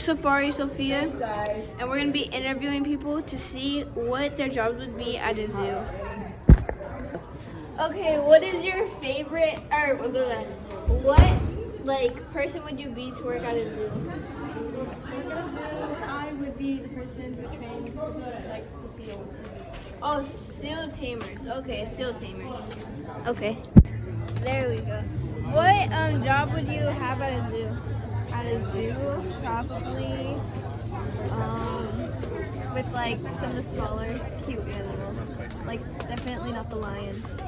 Safari Sophia, and we're going to be interviewing people to see what their jobs would be at a zoo. Okay, what is your favorite, or what person would you be to work at a zoo? I would be the person who trains the seals. Oh, seal tamers. Okay, a seal tamer. Okay, there we go. What job would you have at a zoo? At a zoo, probably with some of the smaller, cute animals. Definitely not the lions.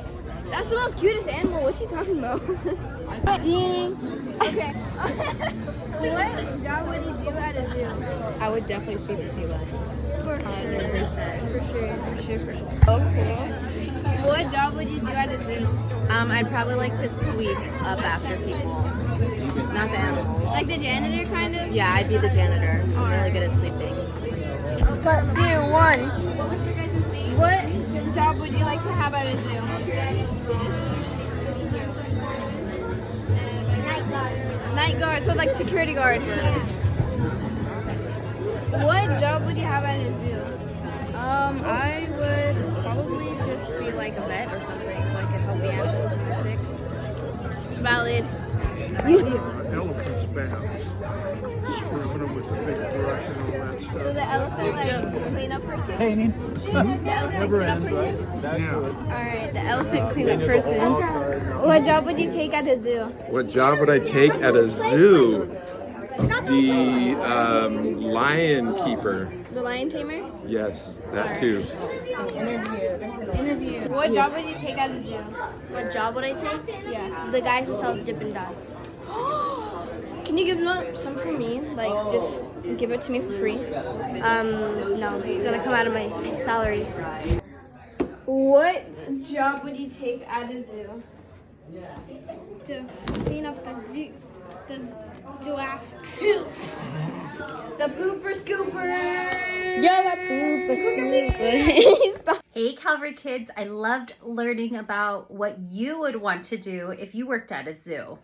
That's the most cutest animal. What you talking about? Ding. Okay. What job would you do at a zoo? I would definitely feed the sea lions. 100%. For sure. Okay. What job would you do at a zoo? I'd probably like to sweep up after people, not the animals. Like the janitor, kind of? Yeah, I'd be the janitor. I'm really good at sleeping. Cut 2, 1. What job would you like to have at a zoo? Night guard, so like security guard. What job would you have at a zoo? I would probably just be like a vet or something, so I could help the animals when they're sick. Valid. Elephants' baths, scrubbing them with the big brush and all that stuff. So the elephant cleanup person? Painting. The elephant cleanup person? Yeah. Alright, the elephant cleanup person. What job would you take at a zoo? What job would I take at a zoo? The lion keeper. The lion tamer? Yes, that too. What job would you take at a zoo? What job would I take? Yeah. The guy who sells Dippin' Dots. Can you give some for me? Just give it to me for free? No, it's gonna come out of my salary. What job would you take at a zoo? To clean up the zoo. The giraffe. The pooper scooper! Hey Calvary kids, I loved learning about what you would want to do if you worked at a zoo.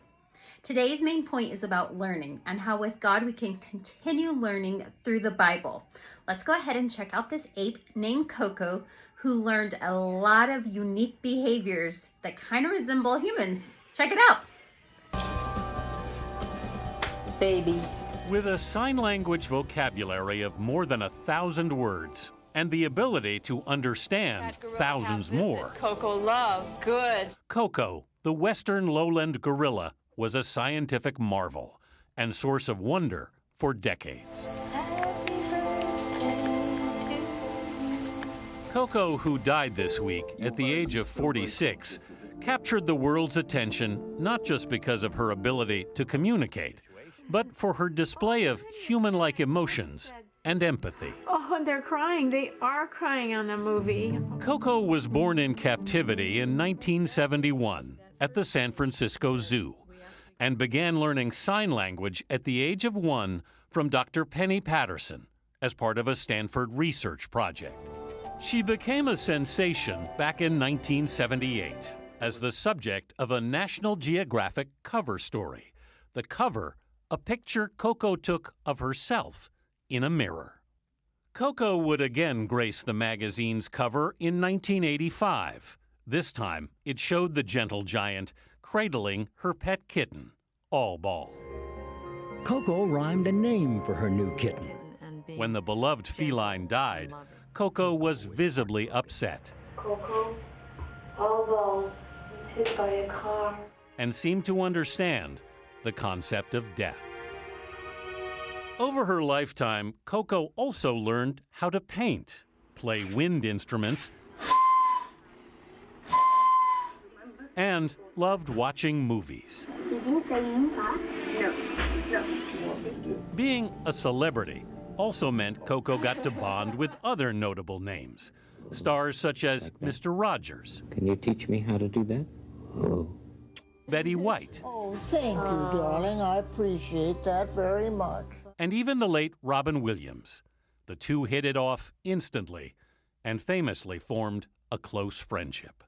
Today's main point is about learning and how with God we can continue learning through the Bible. Let's go ahead and check out this ape named Coco who learned a lot of unique behaviors that kind of resemble humans. Check it out. Baby. With a sign language vocabulary of more than 1,000 words and the ability to understand thousands more, Coco love. Good. Coco, the western lowland gorilla, was a scientific marvel and source of wonder for decades. Coco, who died this week at the age of 46, captured the world's attention not just because of her ability to communicate, but for her display of human-like emotions and empathy. Oh, they're crying. They are crying on the movie. Coco was born in captivity in 1971 at the San Francisco Zoo and began learning sign language at the age of 1 from Dr. Penny Patterson as part of a Stanford research project. She became a sensation back in 1978 as the subject of a National Geographic cover story. The cover, a picture Coco took of herself in a mirror. Coco would again grace the magazine's cover in 1985. This time, it showed the gentle giant cradling her pet kitten, All Ball. Coco rhymed a name for her new kitten. When the beloved feline died, Coco was visibly upset. Coco, All Ball was hit by a car. And seemed to understand the concept of death. Over her lifetime, Coco also learned how to paint, play wind instruments, and loved watching movies. Being a celebrity also meant Coco got to bond with other notable names, stars such as Mr. Rogers. Can you teach me how to do that? Oh. Betty White. Oh, thank you, darling. I appreciate that very much. And even the late Robin Williams. The two hit it off instantly and famously formed a close friendship.